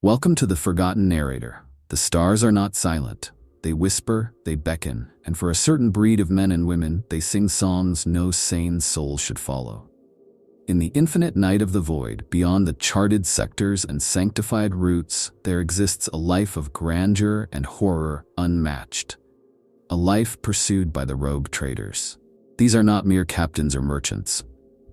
Welcome to the Forgotten Narrator. The stars are not silent. They whisper, they beckon, and for a certain breed of men and women, they sing songs no sane soul should follow. In the infinite night of the void, beyond the charted sectors and sanctified routes, there exists a life of grandeur and horror unmatched. A life pursued by the rogue traders. These are not mere captains or merchants.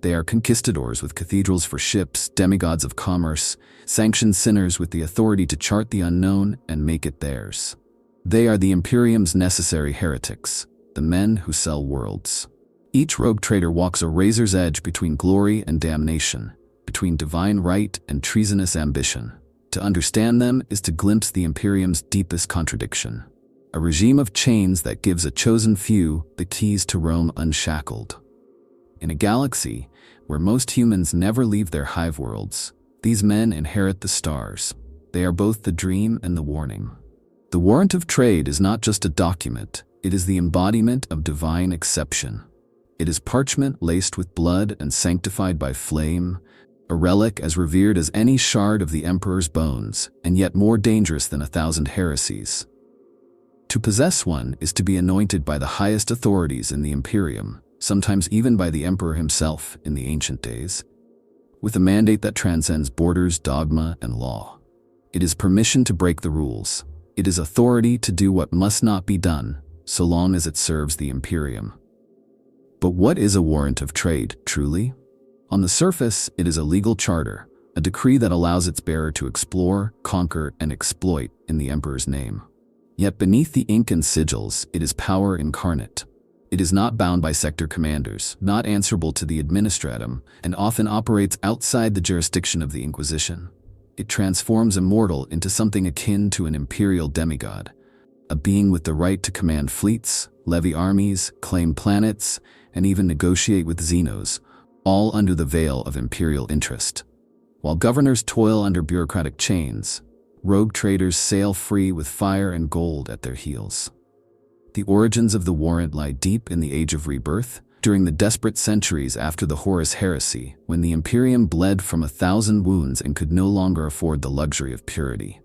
They are conquistadors with cathedrals for ships, demigods of commerce, sanctioned sinners with the authority to chart the unknown and make it theirs. They are the Imperium's necessary heretics, the men who sell worlds. Each rogue trader walks a razor's edge between glory and damnation, between divine right and treasonous ambition. To understand them is to glimpse the Imperium's deepest contradiction. A regime of chains that gives a chosen few the keys to roam unshackled. In a galaxy where most humans never leave their hive worlds, these men inherit the stars. They are both the dream and the warning. The warrant of trade is not just a document, it is the embodiment of divine exception. It is parchment laced with blood and sanctified by flame, a relic as revered as any shard of the Emperor's bones, and yet more dangerous than 1,000 heresies. To possess one is to be anointed by the highest authorities in the Imperium, sometimes even by the Emperor himself in the ancient days, with a mandate that transcends borders, dogma, and law. It is permission to break the rules. It is authority to do what must not be done, so long as it serves the Imperium. But what is a warrant of trade, truly? On the surface, it is a legal charter, a decree that allows its bearer to explore, conquer, and exploit in the Emperor's name. Yet beneath the ink and sigils, it is power incarnate. It is not bound by sector commanders, not answerable to the administratum, and often operates outside the jurisdiction of the Inquisition. It transforms a mortal into something akin to an imperial demigod, a being with the right to command fleets, levy armies, claim planets, and even negotiate with xenos, all under the veil of imperial interest. While governors toil under bureaucratic chains, rogue traders sail free with fire and gold at their heels. The origins of the warrant lie deep in the Age of Rebirth, during the desperate centuries after the Horus heresy, when the Imperium bled from 1,000 wounds and could no longer afford the luxury of purity.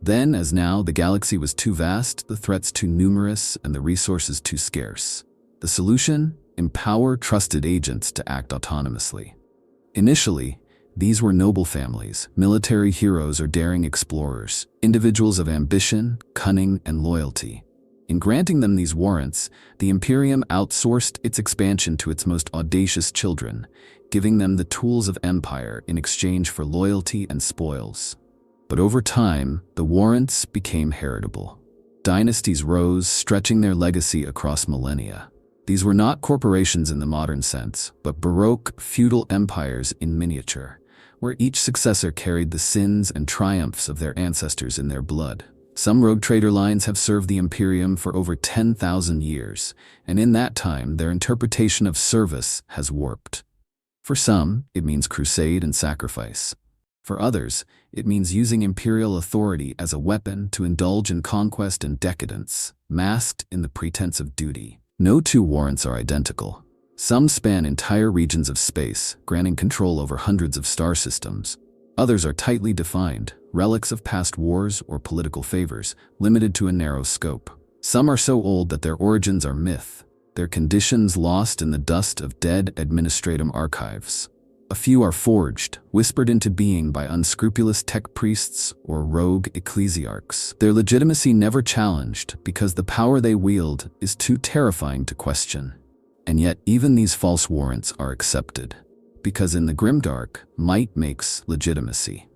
Then, as now, the galaxy was too vast, the threats too numerous, and the resources too scarce. The solution? Empower trusted agents to act autonomously. Initially, these were noble families, military heroes or daring explorers, individuals of ambition, cunning, and loyalty. In granting them these warrants, the Imperium outsourced its expansion to its most audacious children, giving them the tools of empire in exchange for loyalty and spoils. But over time, the warrants became heritable. Dynasties rose, stretching their legacy across millennia. These were not corporations in the modern sense, but Baroque, feudal empires in miniature, where each successor carried the sins and triumphs of their ancestors in their blood. Some rogue trader lines have served the Imperium for over 10,000 years, and in that time their interpretation of service has warped. For some, it means crusade and sacrifice. For others, it means using imperial authority as a weapon to indulge in conquest and decadence, masked in the pretense of duty. No two warrants are identical. Some span entire regions of space, granting control over hundreds of star systems. Others are tightly defined, relics of past wars or political favors, limited to a narrow scope. Some are so old that their origins are myth, their conditions lost in the dust of dead administratum archives. A few are forged, whispered into being by unscrupulous tech priests or rogue ecclesiarchs. Their legitimacy never challenged because the power they wield is too terrifying to question. And yet even these false warrants are accepted, because in the grimdark, might makes legitimacy.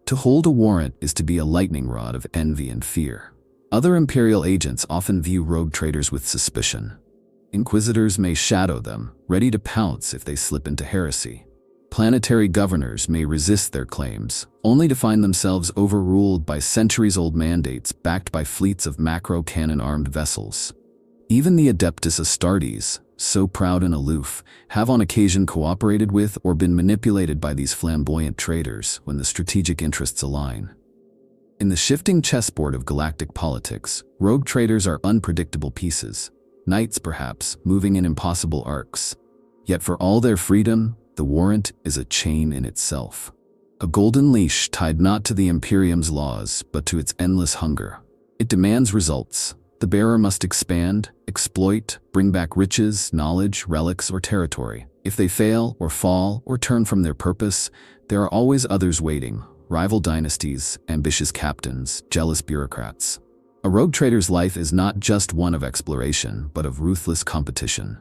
To hold a warrant is to be a lightning rod of envy and fear. Other imperial agents often view rogue traders with suspicion. Inquisitors may shadow them, ready to pounce if they slip into heresy. Planetary governors may resist their claims, only to find themselves overruled by centuries-old mandates backed by fleets of macro-cannon-armed vessels. Even the Adeptus Astartes, so proud and aloof, have on occasion cooperated with or been manipulated by these flamboyant traders when the strategic interests align. In the shifting chessboard of galactic politics, rogue traders are unpredictable pieces, knights perhaps, moving in impossible arcs. Yet for all their freedom, the warrant is a chain in itself. A golden leash tied not to the Imperium's laws, but to its endless hunger. It demands results. The bearer must expand, exploit, bring back riches, knowledge, relics, or territory. If they fail, or fall, or turn from their purpose, there are always others waiting: rival dynasties, ambitious captains, jealous bureaucrats. A rogue trader's life is not just one of exploration, but of ruthless competition.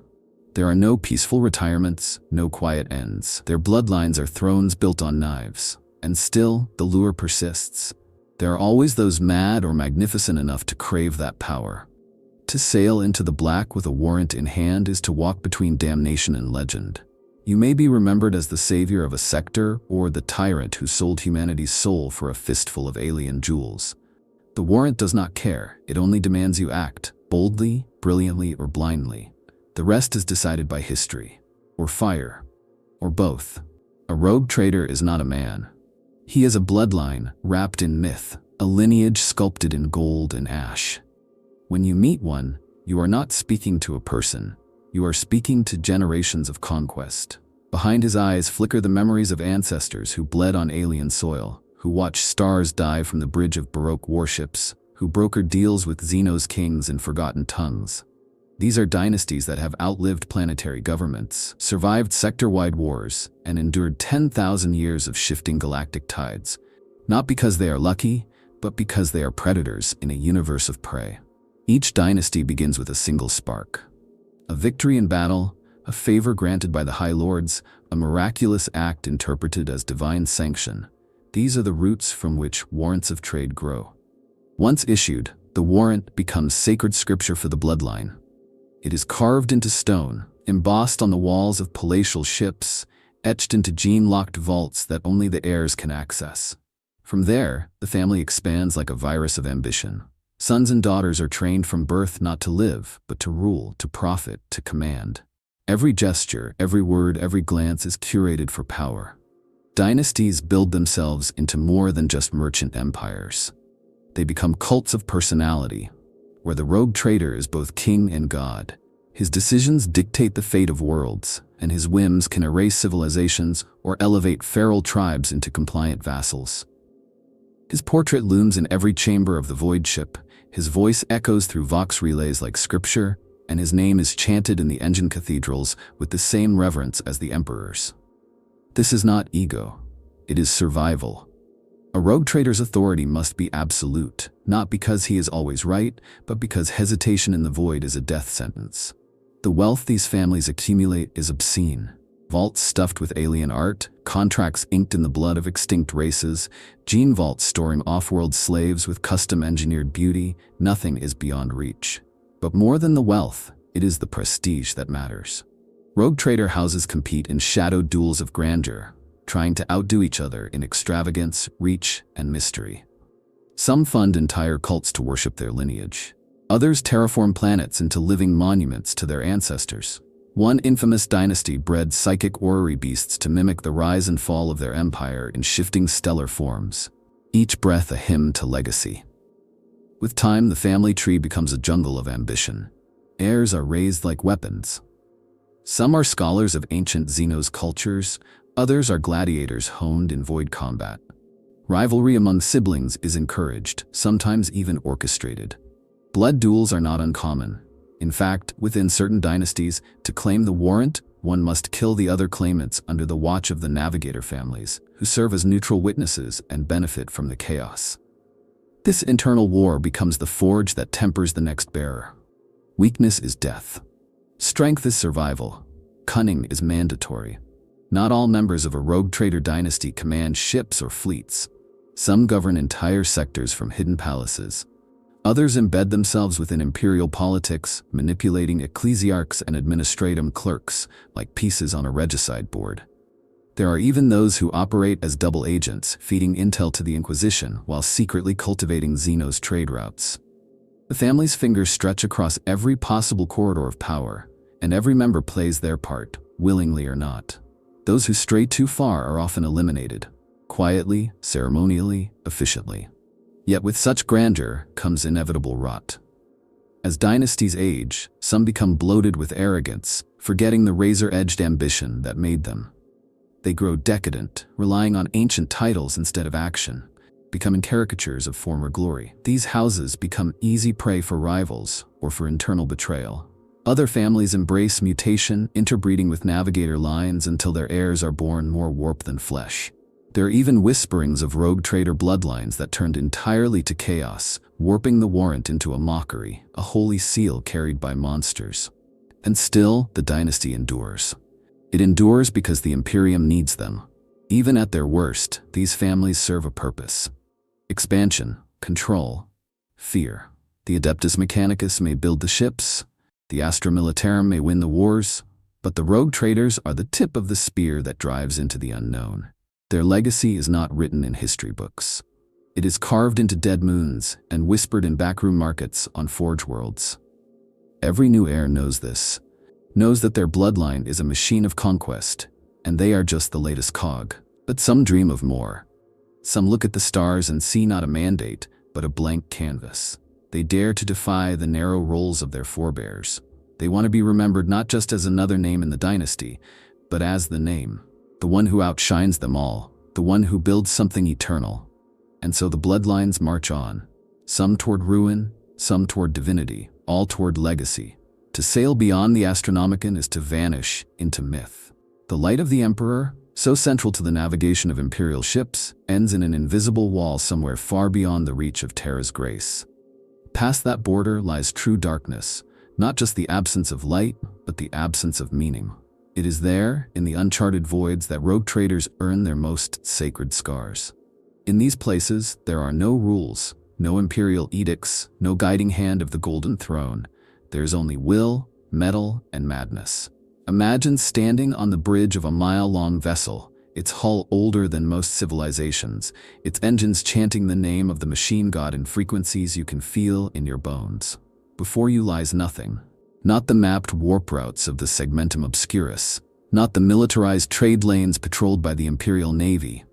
There are no peaceful retirements, no quiet ends. Their bloodlines are thrones built on knives. And still, the lure persists. There are always those mad or magnificent enough to crave that power. To sail into the black with a warrant in hand is to walk between damnation and legend. You may be remembered as the savior of a sector or the tyrant who sold humanity's soul for a fistful of alien jewels. The warrant does not care. It only demands you act, boldly, brilliantly, or blindly. The rest is decided by history, or fire, or both. A rogue trader is not a man. He is a bloodline wrapped in myth, a lineage sculpted in gold and ash. When you meet one, you are not speaking to a person. You are speaking to generations of conquest. Behind his eyes flicker the memories of ancestors who bled on alien soil, who watched stars die from the bridge of Baroque warships, who brokered deals with xenos kings in forgotten tongues. These are dynasties that have outlived planetary governments, survived sector-wide wars, and endured 10,000 years of shifting galactic tides, not because they are lucky, but because they are predators in a universe of prey. Each dynasty begins with a single spark. A victory in battle, a favor granted by the High Lords, a miraculous act interpreted as divine sanction. These are the roots from which warrants of trade grow. Once issued, the warrant becomes sacred scripture for the bloodline. It is carved into stone, embossed on the walls of palatial ships, etched into gene-locked vaults that only the heirs can access. From there, the family expands like a virus of ambition. Sons and daughters are trained from birth not to live, but to rule, to profit, to command. Every gesture, every word, every glance is curated for power. Dynasties build themselves into more than just merchant empires. They become cults of personality, where the rogue trader is both king and god. His decisions dictate the fate of worlds, and his whims can erase civilizations or elevate feral tribes into compliant vassals. His portrait looms in every chamber of the void ship, his voice echoes through vox relays like scripture, and his name is chanted in the engine cathedrals with the same reverence as the emperor's. This is not ego, it is survival. A rogue trader's authority must be absolute, not because he is always right, but because hesitation in the void is a death sentence. The wealth these families accumulate is obscene. Vaults stuffed with alien art, contracts inked in the blood of extinct races, gene vaults storing off-world slaves with custom-engineered beauty. Nothing is beyond reach. But more than the wealth, it is the prestige that matters. Rogue trader houses compete in shadowed duels of grandeur, trying to outdo each other in extravagance, reach, and mystery. Some fund entire cults to worship their lineage. Others terraform planets into living monuments to their ancestors. One infamous dynasty bred psychic orrery beasts to mimic the rise and fall of their empire in shifting stellar forms, each breath a hymn to legacy. With time, the family tree becomes a jungle of ambition. Heirs are raised like weapons. Some are scholars of ancient xenos cultures, others are gladiators honed in void combat. Rivalry among siblings is encouraged, sometimes even orchestrated. Blood duels are not uncommon. In fact, within certain dynasties, to claim the warrant, one must kill the other claimants under the watch of the navigator families, who serve as neutral witnesses and benefit from the chaos. This internal war becomes the forge that tempers the next bearer. Weakness is death. Strength is survival. Cunning is mandatory. Not all members of a rogue trader dynasty command ships or fleets. Some govern entire sectors from hidden palaces. Others embed themselves within imperial politics, manipulating ecclesiarchs and administratum clerks like pieces on a regicide board. There are even those who operate as double agents, feeding intel to the Inquisition while secretly cultivating xenos trade routes. The family's fingers stretch across every possible corridor of power, and every member plays their part, willingly or not. Those who stray too far are often eliminated, quietly, ceremonially, efficiently. Yet with such grandeur comes inevitable rot. As dynasties age, some become bloated with arrogance, forgetting the razor-edged ambition that made them. They grow decadent, relying on ancient titles instead of action, becoming caricatures of former glory. These houses become easy prey for rivals or for internal betrayal. Other families embrace mutation, interbreeding with navigator lines until their heirs are born more warp than flesh. There are even whisperings of rogue trader bloodlines that turned entirely to chaos, warping the warrant into a mockery, a holy seal carried by monsters. And still, the dynasty endures. It endures because the Imperium needs them. Even at their worst, these families serve a purpose. Expansion, control, fear. The Adeptus Mechanicus may build the ships, the Astra Militarum may win the wars, but the rogue traders are the tip of the spear that drives into the unknown. Their legacy is not written in history books. It is carved into dead moons and whispered in backroom markets on Forge worlds. Every new heir knows this, knows that their bloodline is a machine of conquest, and they are just the latest cog. But some dream of more. Some look at the stars and see not a mandate, but a blank canvas. They dare to defy the narrow roles of their forebears. They want to be remembered not just as another name in the dynasty, but as the name. The one who outshines them all, the one who builds something eternal. And so the bloodlines march on, some toward ruin, some toward divinity, all toward legacy. To sail beyond the Astronomicon is to vanish into myth. The light of the Emperor, so central to the navigation of imperial ships, ends in an invisible wall somewhere far beyond the reach of Terra's grace. Past that border lies true darkness, not just the absence of light, but the absence of meaning. It is there, in the uncharted voids, that rogue traders earn their most sacred scars. In these places, there are no rules, no imperial edicts, no guiding hand of the Golden Throne. There is only will, metal, and madness. Imagine standing on the bridge of a mile-long vessel, its hull older than most civilizations, its engines chanting the name of the machine god in frequencies you can feel in your bones. Before you lies nothing. Not the mapped warp routes of the Segmentum Obscurus, not the militarized trade lanes patrolled by the Imperial Navy.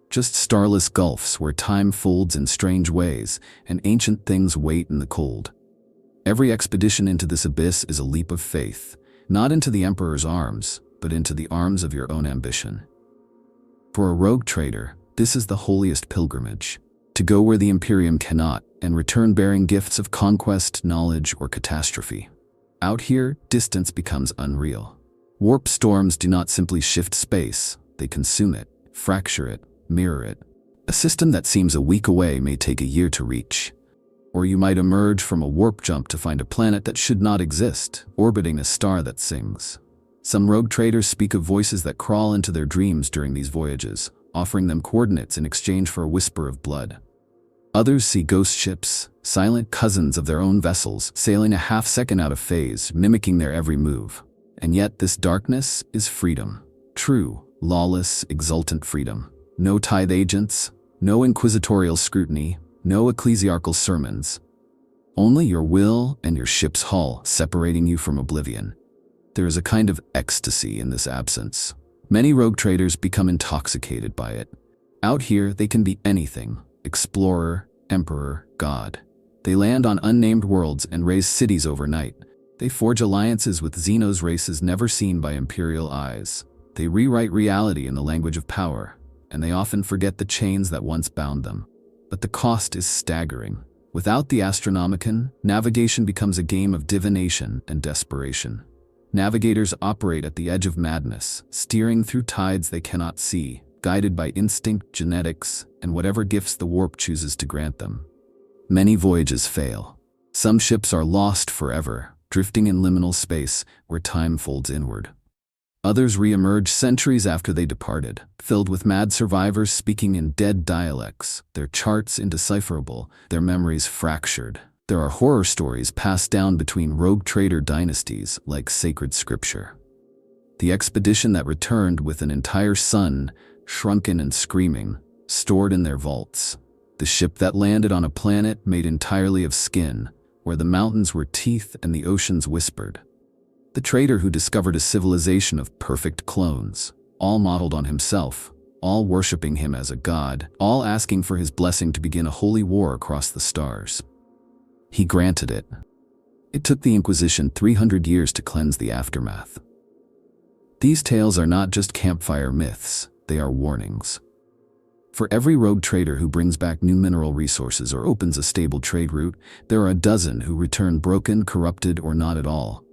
Just starless gulfs where time folds in strange ways and ancient things wait in the cold. Every expedition into this abyss is a leap of faith, not into the Emperor's arms, but into the arms of your own ambition. For a rogue trader, this is the holiest pilgrimage, to go where the Imperium cannot and return bearing gifts of conquest, knowledge, or catastrophe. Out here, distance becomes unreal. Warp storms do not simply shift space, they consume it, fracture it, mirror it. A system that seems a week away may take a year to reach. Or you might emerge from a warp jump to find a planet that should not exist, orbiting a star that sings. Some rogue traders speak of voices that crawl into their dreams during these voyages, offering them coordinates in exchange for a whisper of blood. Others see ghost ships, silent cousins of their own vessels, sailing a half-second out of phase, mimicking their every move. And yet this darkness is freedom. True, lawless, exultant freedom. No tithe agents, no inquisitorial scrutiny, no ecclesiarchal sermons. Only your will and your ship's hull separating you from oblivion. There is a kind of ecstasy in this absence. Many rogue traders become intoxicated by it. Out here, they can be anything. Explorer, emperor, god. They land on unnamed worlds and raise cities overnight. They forge alliances with xenos races never seen by imperial eyes. They rewrite reality in the language of power, and they often forget the chains that once bound them. But the cost is staggering. Without the Astronomicon, navigation becomes a game of divination and desperation. Navigators operate at the edge of madness, steering through tides they cannot see, guided by instinct, genetics, and whatever gifts the warp chooses to grant them. Many voyages fail. Some ships are lost forever, drifting in liminal space where time folds inward. Others re-emerge centuries after they departed, filled with mad survivors speaking in dead dialects, their charts indecipherable, their memories fractured. There are horror stories passed down between rogue trader dynasties like sacred scripture. The expedition that returned with an entire sun, shrunken and screaming, stored in their vaults. The ship that landed on a planet made entirely of skin, where the mountains were teeth and the oceans whispered. The trader who discovered a civilization of perfect clones, all modeled on himself, all worshipping him as a god, all asking for his blessing to begin a holy war across the stars. He granted it. It took the Inquisition 300 years to cleanse the aftermath. These tales are not just campfire myths, they are warnings. For every rogue trader who brings back new mineral resources or opens a stable trade route, there are a dozen who return broken, corrupted, or not at all.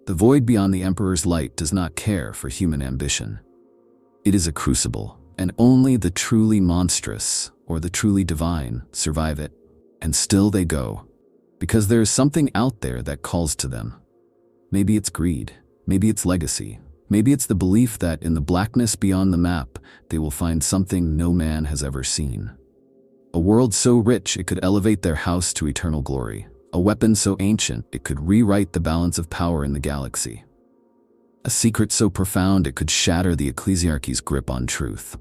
The void beyond the Emperor's light does not care for human ambition. It is a crucible, and only the truly monstrous, or the truly divine, survive it. And still they go, because there is something out there that calls to them. Maybe it's greed, maybe it's legacy, maybe it's the belief that in the blackness beyond the map, they will find something no man has ever seen. A world so rich it could elevate their house to eternal glory. A weapon so ancient it could rewrite the balance of power in the galaxy. A secret so profound it could shatter the ecclesiarchy's grip on truth.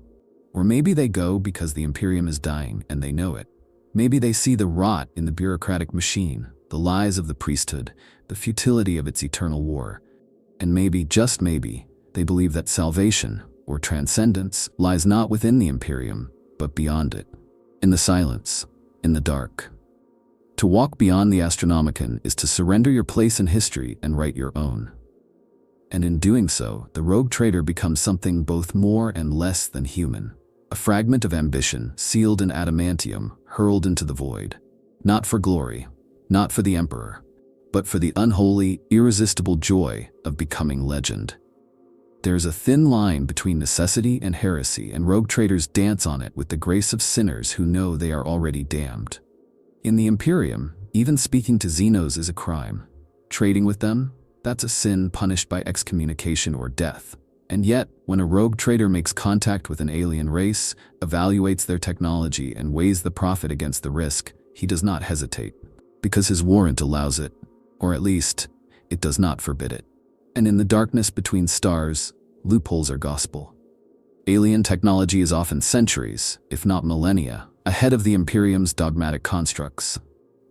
Or maybe they go because the Imperium is dying and they know it. Maybe they see the rot in the bureaucratic machine, the lies of the priesthood, the futility of its eternal war. And maybe, just maybe, they believe that salvation, or transcendence, lies not within the Imperium, but beyond it. In the silence, in the dark. To walk beyond the Astronomicon is to surrender your place in history and write your own. And in doing so, the rogue trader becomes something both more and less than human. A fragment of ambition, sealed in adamantium, hurled into the void. Not for glory, not for the Emperor, but for the unholy, irresistible joy of becoming legend. There is a thin line between necessity and heresy, and rogue traders dance on it with the grace of sinners who know they are already damned. In the Imperium, even speaking to xenos is a crime. Trading with them, that's a sin punished by excommunication or death. And yet, when a rogue trader makes contact with an alien race, evaluates their technology, and weighs the profit against the risk, he does not hesitate. Because his warrant allows it, or at least, it does not forbid it. And in the darkness between stars, loopholes are gospel. Alien technology is often centuries, if not millennia, ahead of the Imperium's dogmatic constructs.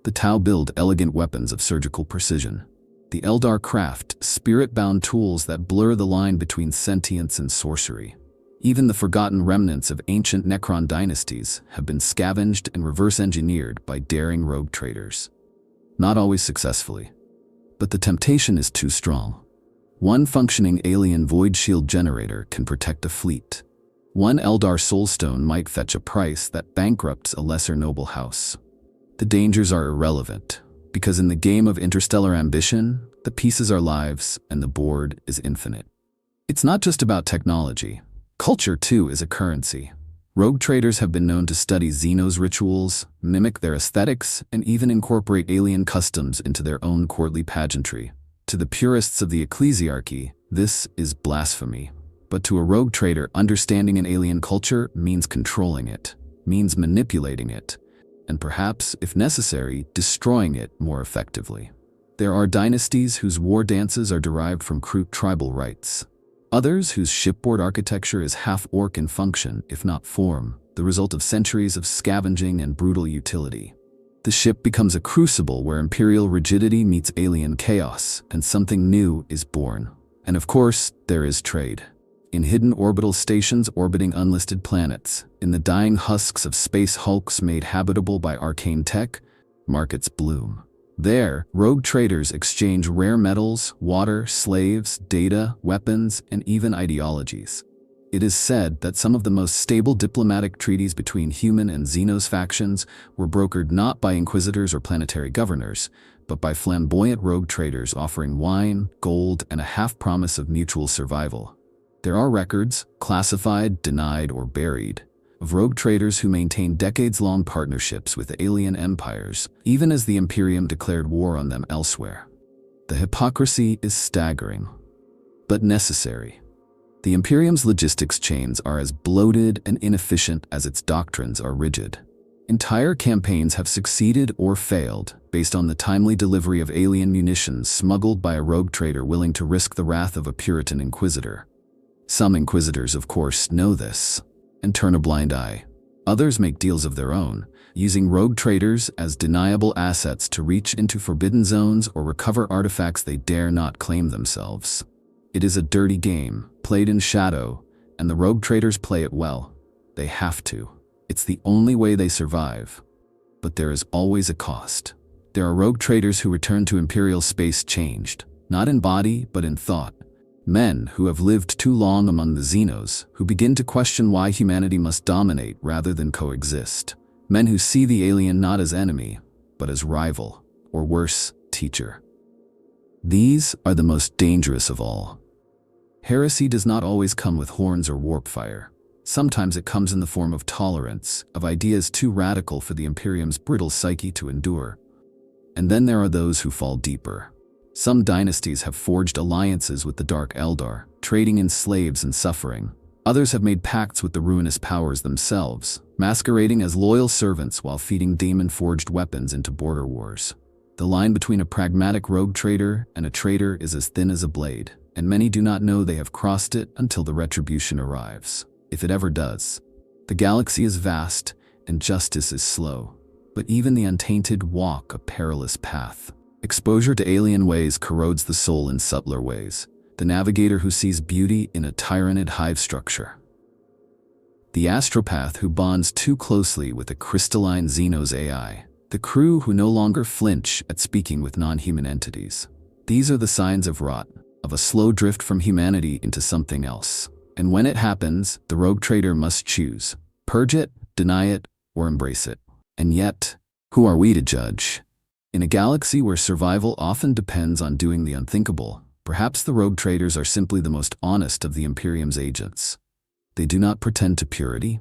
The Tau build elegant weapons of surgical precision. The Eldar craft spirit-bound tools that blur the line between sentience and sorcery. Even the forgotten remnants of ancient Necron dynasties have been scavenged and reverse-engineered by daring rogue traders. Not always successfully. But the temptation is too strong. One functioning alien void shield generator can protect a fleet. One Eldar soulstone might fetch a price that bankrupts a lesser noble house. The dangers are irrelevant, because in the game of interstellar ambition, the pieces are lives and the board is infinite. It's not just about technology. Culture, too, is a currency. Rogue traders have been known to study xenos rituals, mimic their aesthetics, and even incorporate alien customs into their own courtly pageantry. To the purists of the ecclesiarchy, this is blasphemy. But to a rogue trader, understanding an alien culture means controlling it, means manipulating it, and perhaps, if necessary, destroying it more effectively. There are dynasties whose war dances are derived from crude tribal rites. Others whose shipboard architecture is half-orc in function, if not form, the result of centuries of scavenging and brutal utility. The ship becomes a crucible where imperial rigidity meets alien chaos, and something new is born. And of course, there is trade. In hidden orbital stations orbiting unlisted planets, in the dying husks of space hulks made habitable by arcane tech, markets bloom. There, rogue traders exchange rare metals, water, slaves, data, weapons, and even ideologies. It is said that some of the most stable diplomatic treaties between human and xenos factions were brokered not by inquisitors or planetary governors, but by flamboyant rogue traders offering wine, gold, and a half-promise of mutual survival. There are records, classified, denied, or buried, of rogue traders who maintained decades-long partnerships with alien empires, even as the Imperium declared war on them elsewhere. The hypocrisy is staggering, but necessary. The Imperium's logistics chains are as bloated and inefficient as its doctrines are rigid. Entire campaigns have succeeded or failed based on the timely delivery of alien munitions smuggled by a rogue trader willing to risk the wrath of a Puritan inquisitor. Some inquisitors, of course, know this and turn a blind eye. Others make deals of their own, using rogue traders as deniable assets to reach into forbidden zones or recover artifacts they dare not claim themselves. It is a dirty game, played in shadow, and the rogue traders play it well. They have to. It's the only way they survive. But there is always a cost. There are rogue traders who return to Imperial space changed, not in body, but in thought. Men who have lived too long among the xenos, who begin to question why humanity must dominate rather than coexist. Men who see the alien not as enemy, but as rival, or worse, teacher. These are the most dangerous of all. Heresy does not always come with horns or warp fire. Sometimes it comes in the form of tolerance, of ideas too radical for the Imperium's brittle psyche to endure. And then there are those who fall deeper. Some dynasties have forged alliances with the Dark Eldar, trading in slaves and suffering. Others have made pacts with the ruinous powers themselves, masquerading as loyal servants while feeding demon-forged weapons into border wars. The line between a pragmatic rogue trader and a traitor is as thin as a blade, and many do not know they have crossed it until the retribution arrives, if it ever does. The galaxy is vast, and justice is slow, but even the untainted walk a perilous path. Exposure to alien ways corrodes the soul in subtler ways. The navigator who sees beauty in a tyrannid hive structure. The astropath who bonds too closely with a crystalline xenos AI. The crew who no longer flinch at speaking with non-human entities. These are the signs of rot, of a slow drift from humanity into something else. And when it happens, the rogue trader must choose. Purge it, deny it, or embrace it. And yet, who are we to judge? In a galaxy where survival often depends on doing the unthinkable, perhaps the rogue traders are simply the most honest of the Imperium's agents. They do not pretend to purity.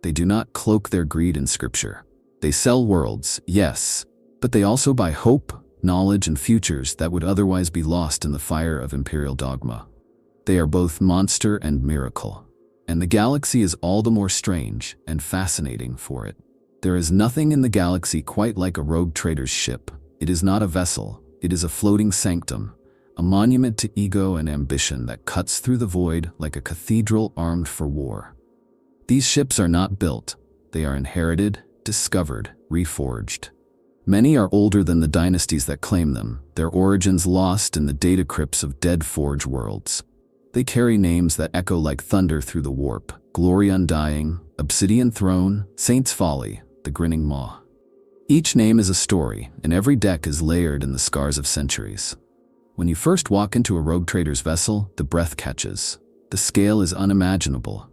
They do not cloak their greed in scripture. They sell worlds, yes, but they also buy hope, knowledge, and futures that would otherwise be lost in the fire of Imperial dogma. They are both monster and miracle, and the galaxy is all the more strange and fascinating for it. There is nothing in the galaxy quite like a rogue trader's ship. It is not a vessel, it is a floating sanctum, a monument to ego and ambition that cuts through the void like a cathedral armed for war. These ships are not built, they are inherited, discovered, reforged. Many are older than the dynasties that claim them, their origins lost in the data crypts of dead forge worlds. They carry names that echo like thunder through the warp: Glory Undying, Obsidian Throne, Saint's Folly, the Grinning Maw. Each name is a story, and every deck is layered in the scars of centuries. When you first walk into a rogue trader's vessel, the breath catches. The scale is unimaginable.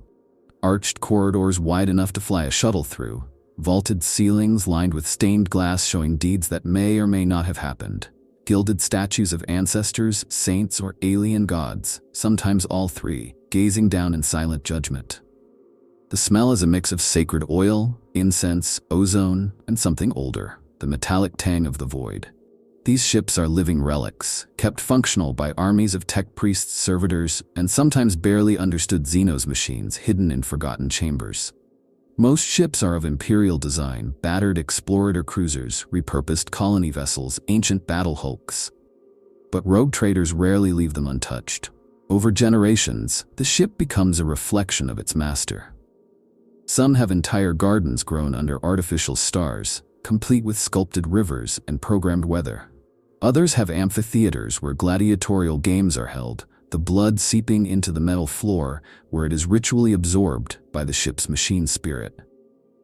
Arched corridors wide enough to fly a shuttle through, vaulted ceilings lined with stained glass showing deeds that may or may not have happened, gilded statues of ancestors, saints, or alien gods, sometimes all three, gazing down in silent judgment. The smell is a mix of sacred oil, incense, ozone, and something older, the metallic tang of the void. These ships are living relics, kept functional by armies of tech priests, servitors, and sometimes barely understood xenos machines hidden in forgotten chambers. Most ships are of imperial design, battered explorer cruisers, repurposed colony vessels, ancient battle hulks. But rogue traders rarely leave them untouched. Over generations, the ship becomes a reflection of its master. Some have entire gardens grown under artificial stars, complete with sculpted rivers and programmed weather. Others have amphitheaters where gladiatorial games are held, the blood seeping into the metal floor where it is ritually absorbed by the ship's machine spirit.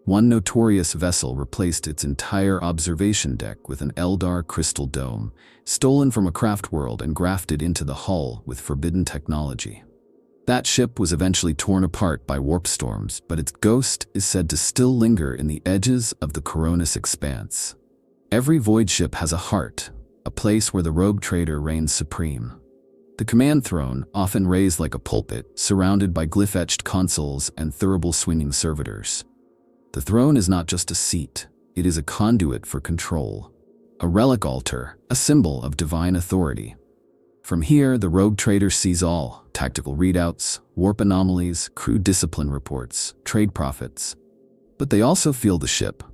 One notorious vessel replaced its entire observation deck with an Eldar crystal dome, stolen from a craft world and grafted into the hull with forbidden technology. That ship was eventually torn apart by warp storms, but its ghost is said to still linger in the edges of the Coronis expanse. Every void ship has a heart, a place where the rogue trader reigns supreme. The command throne, often raised like a pulpit, surrounded by glyph-etched consoles and thurible swinging servitors. The throne is not just a seat, it is a conduit for control. A relic altar, a symbol of divine authority. From here, the rogue trader sees all: tactical readouts, warp anomalies, crew discipline reports, trade profits. But they also feel the ship.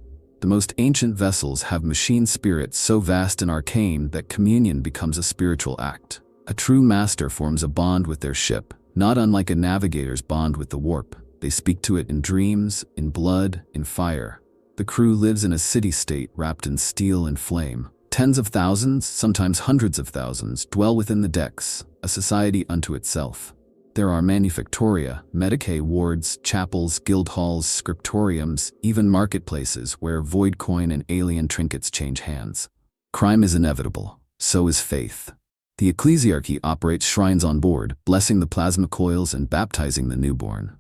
The most ancient vessels have machine spirits so vast and arcane that communion becomes a spiritual act. A true master forms a bond with their ship, not unlike a navigator's bond with the warp. They speak to it in dreams, in blood, in fire. The crew lives in a city-state wrapped in steel and flame. Tens of thousands, sometimes hundreds of thousands, dwell within the decks, a society unto itself. There are manufactoria, medicae wards, chapels, guild halls, scriptoriums, even marketplaces where void coin and alien trinkets change hands. Crime is inevitable, so is faith. The ecclesiarchy operates shrines on board, blessing the plasma coils and baptizing the newborn.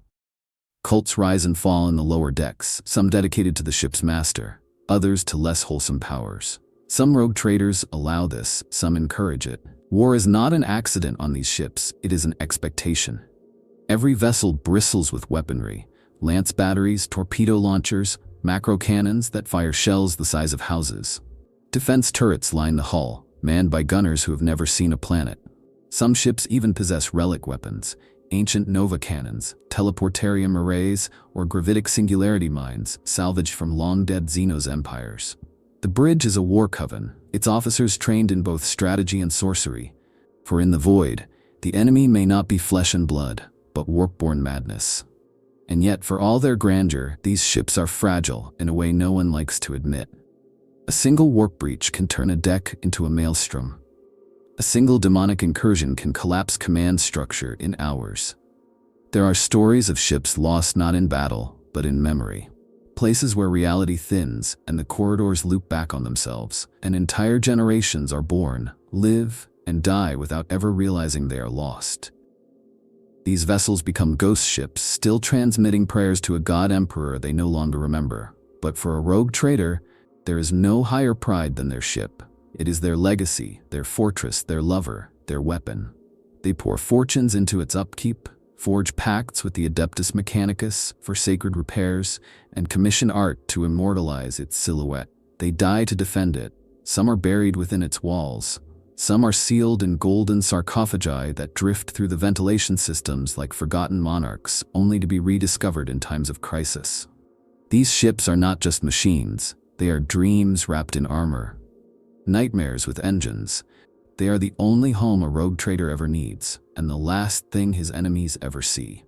Cults rise and fall in the lower decks, some dedicated to the ship's master, others to less wholesome powers. Some rogue traders allow this, some encourage it. War is not an accident on these ships, it is an expectation. Every vessel bristles with weaponry, lance batteries, torpedo launchers, macro cannons that fire shells the size of houses. Defense turrets line the hull, manned by gunners who have never seen a planet. Some ships even possess relic weapons, ancient nova cannons, teleportarium arrays, or gravitic singularity mines salvaged from long-dead xenos empires. The bridge is a war coven, its officers trained in both strategy and sorcery. For in the void, the enemy may not be flesh and blood, but warp-born madness. And yet, for all their grandeur, these ships are fragile in a way no one likes to admit. A single warp breach can turn a deck into a maelstrom. A single demonic incursion can collapse command structure in hours. There are stories of ships lost not in battle, but in memory. Places where reality thins and the corridors loop back on themselves, and entire generations are born, live, and die without ever realizing they are lost. These vessels become ghost ships, still transmitting prayers to a god emperor they no longer remember. But for a rogue trader, there is no higher pride than their ship. It is their legacy, their fortress, their lover, their weapon. They pour fortunes into its upkeep, forge pacts with the Adeptus Mechanicus for sacred repairs, and commission art to immortalize its silhouette. They die to defend it. Some are buried within its walls. Some are sealed in golden sarcophagi that drift through the ventilation systems like forgotten monarchs, only to be rediscovered in times of crisis. These ships are not just machines. They are dreams wrapped in armor. Nightmares with engines. They are the only home a rogue trader ever needs, and the last thing his enemies ever see.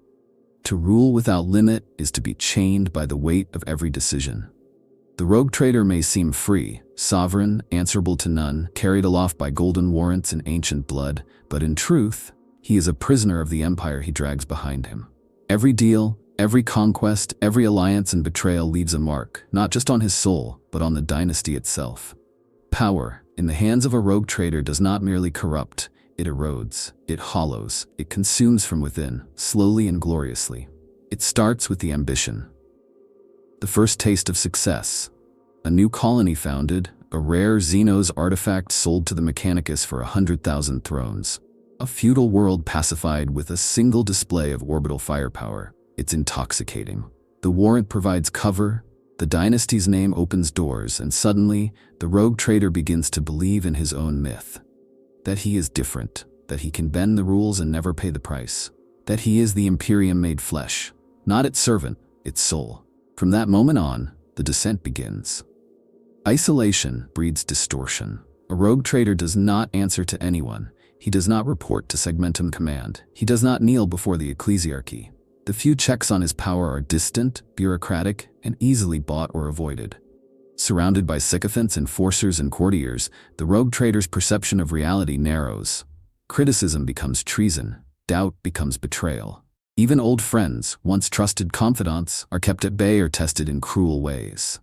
To rule without limit is to be chained by the weight of every decision. The rogue trader may seem free, sovereign, answerable to none, carried aloft by golden warrants and ancient blood, but in truth, he is a prisoner of the empire he drags behind him. Every deal, every conquest, every alliance and betrayal leaves a mark, not just on his soul, but on the dynasty itself. Power, in the hands of a rogue trader, does not merely corrupt, it erodes, it hollows, it consumes from within, slowly and gloriously. It starts with the ambition. The first taste of success. A new colony founded, a rare xenos artifact sold to the Mechanicus for 100,000 thrones. A feudal world pacified with a single display of orbital firepower. It's intoxicating. The warrant provides cover, the dynasty's name opens doors, and suddenly, the rogue trader begins to believe in his own myth. That he is different, that he can bend the rules and never pay the price. That he is the Imperium made flesh, not its servant, its soul. From that moment on, the descent begins. Isolation breeds distortion. A rogue trader does not answer to anyone. He does not report to Segmentum Command. He does not kneel before the ecclesiarchy. The few checks on his power are distant, bureaucratic, and easily bought or avoided. Surrounded by sycophants, enforcers, and courtiers, the rogue trader's perception of reality narrows. Criticism becomes treason. Doubt becomes betrayal. Even old friends, once trusted confidants, are kept at bay or tested in cruel ways.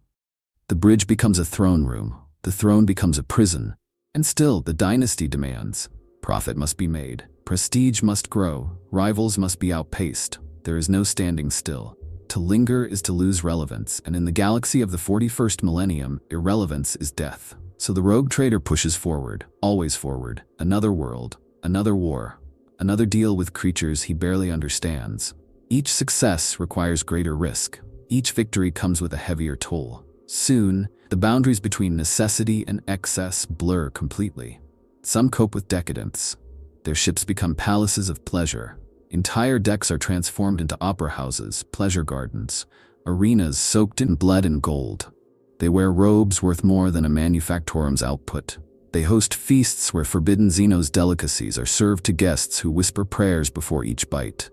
The bridge becomes a throne room. The throne becomes a prison. And still, the dynasty demands. Profit must be made. Prestige must grow. Rivals must be outpaced. There is no standing still. To linger is to lose relevance, and in the galaxy of the 41st millennium, irrelevance is death. So the rogue trader pushes forward, always forward. Another world, another war, another deal with creatures he barely understands. Each success requires greater risk. Each victory comes with a heavier toll. Soon, the boundaries between necessity and excess blur completely. Some cope with decadence. Their ships become palaces of pleasure. Entire decks are transformed into opera houses, pleasure gardens, arenas soaked in blood and gold. They wear robes worth more than a manufactorum's output. They host feasts where forbidden xenos delicacies are served to guests who whisper prayers before each bite.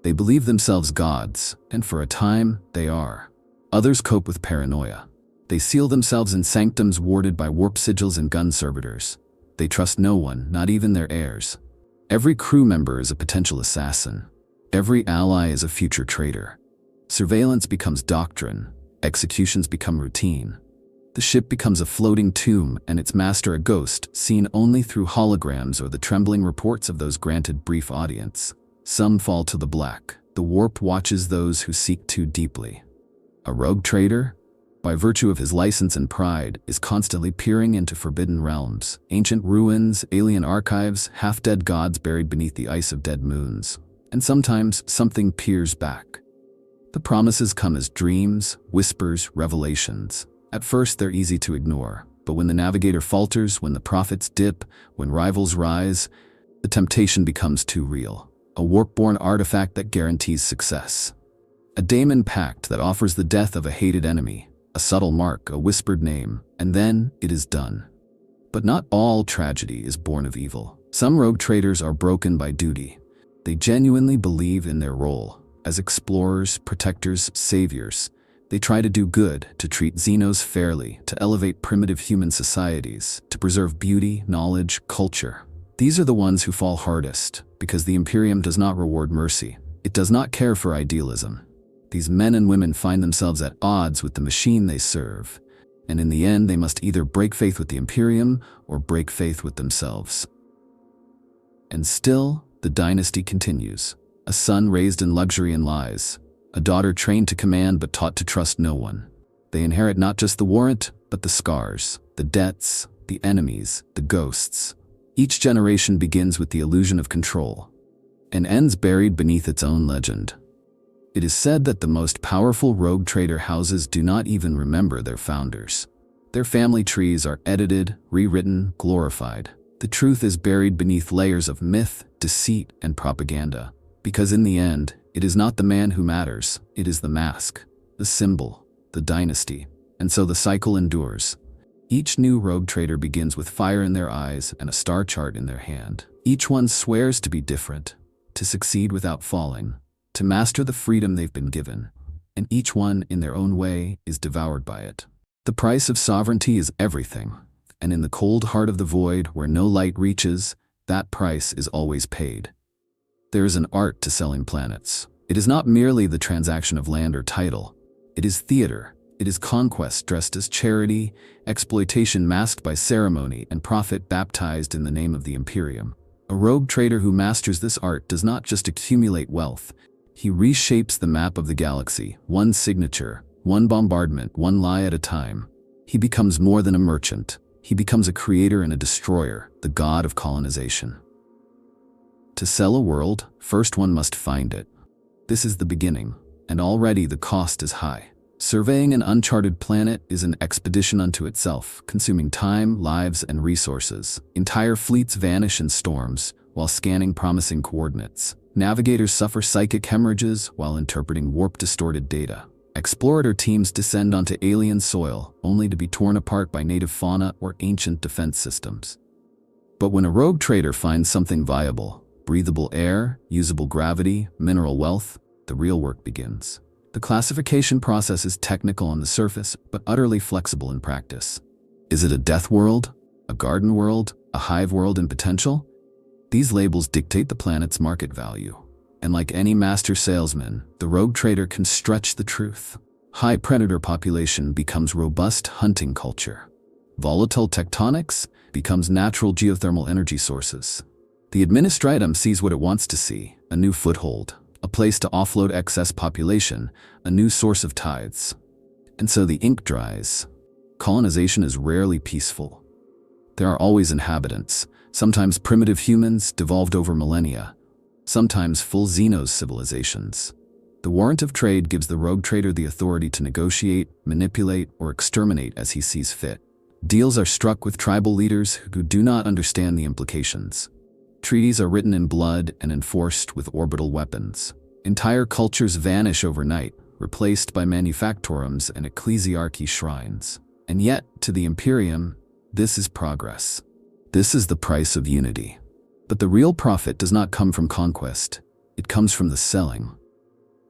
They believe themselves gods, and for a time, they are. Others cope with paranoia. They seal themselves in sanctums warded by warp sigils and gun servitors. They trust no one, not even their heirs. Every crew member is a potential assassin. Every ally is a future traitor. Surveillance becomes doctrine. Executions become routine. The ship becomes a floating tomb and its master a ghost, seen only through holograms or the trembling reports of those granted brief audience. Some fall to the black. The warp watches those who seek too deeply. A rogue trader, by virtue of his license and pride, is constantly peering into forbidden realms, ancient ruins, alien archives, half-dead gods buried beneath the ice of dead moons. And sometimes something peers back. The promises come as dreams, whispers, revelations. At first they're easy to ignore, but when the navigator falters, when the profits dip, when rivals rise, the temptation becomes too real. A warp-born artifact that guarantees success. A daemon pact that offers the death of a hated enemy, a subtle mark, a whispered name, and then it is done. But not all tragedy is born of evil. Some rogue traders are broken by duty. They genuinely believe in their role. As explorers, protectors, saviors, they try to do good, to treat xenos fairly, to elevate primitive human societies, to preserve beauty, knowledge, culture. These are the ones who fall hardest, because the Imperium does not reward mercy. It does not care for idealism. These men and women find themselves at odds with the machine they serve, and in the end they must either break faith with the Imperium or break faith with themselves. And still, the dynasty continues. A son raised in luxury and lies, a daughter trained to command but taught to trust no one. They inherit not just the warrant, but the scars, the debts, the enemies, the ghosts. Each generation begins with the illusion of control, and ends buried beneath its own legend. It is said that the most powerful rogue trader houses do not even remember their founders. Their family trees are edited, rewritten, glorified. The truth is buried beneath layers of myth, deceit, and propaganda. Because in the end, it is not the man who matters, it is the mask, the symbol, the dynasty. And so the cycle endures. Each new rogue trader begins with fire in their eyes and a star chart in their hand. Each one swears to be different, to succeed without falling, to master the freedom they've been given. And each one, in their own way, is devoured by it. The price of sovereignty is everything. And in the cold heart of the void, where no light reaches, that price is always paid. There is an art to selling planets. It is not merely the transaction of land or title. It is theater. It is conquest dressed as charity, exploitation masked by ceremony, and profit baptized in the name of the Imperium. A rogue trader who masters this art does not just accumulate wealth. He reshapes the map of the galaxy, one signature, one bombardment, one lie at a time. He becomes more than a merchant. He becomes a creator and a destroyer, the god of colonization. To sell a world, first one must find it. This is the beginning, and already the cost is high. Surveying an uncharted planet is an expedition unto itself, consuming time, lives, and resources. Entire fleets vanish in storms, while scanning promising coordinates. Navigators suffer psychic hemorrhages while interpreting warp-distorted data. Explorator teams descend onto alien soil, only to be torn apart by native fauna or ancient defense systems. But when a rogue trader finds something viable, breathable air, usable gravity, mineral wealth, the real work begins. The classification process is technical on the surface, but utterly flexible in practice. Is it a death world, a garden world, a hive world in potential? These labels dictate the planet's market value. And like any master salesman, the rogue trader can stretch the truth. High predator population becomes robust hunting culture. Volatile tectonics becomes natural geothermal energy sources. The administratum sees what it wants to see, a new foothold, a place to offload excess population, a new source of tithes. And so the ink dries. Colonization is rarely peaceful. There are always inhabitants, sometimes primitive humans devolved over millennia, sometimes full xenos civilizations. The warrant of trade gives the rogue trader the authority to negotiate, manipulate, or exterminate as he sees fit. Deals are struck with tribal leaders who do not understand the implications. Treaties are written in blood and enforced with orbital weapons. Entire cultures vanish overnight, replaced by manufactorums and ecclesiarchy shrines. And yet, to the Imperium, this is progress. This is the price of unity. But the real profit does not come from conquest. It comes from the selling.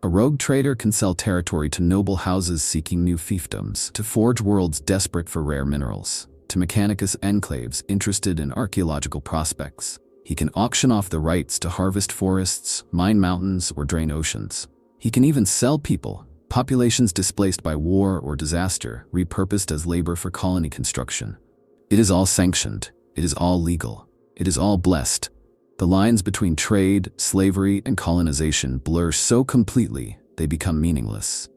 A rogue trader can sell territory to noble houses seeking new fiefdoms, to forge worlds desperate for rare minerals, to Mechanicus enclaves interested in archaeological prospects. He can auction off the rights to harvest forests, mine mountains, or drain oceans. He can even sell people, populations displaced by war or disaster, repurposed as labor for colony construction. It is all sanctioned. It is all legal. It is all blessed. The lines between trade, slavery, and colonization blur so completely they become meaningless.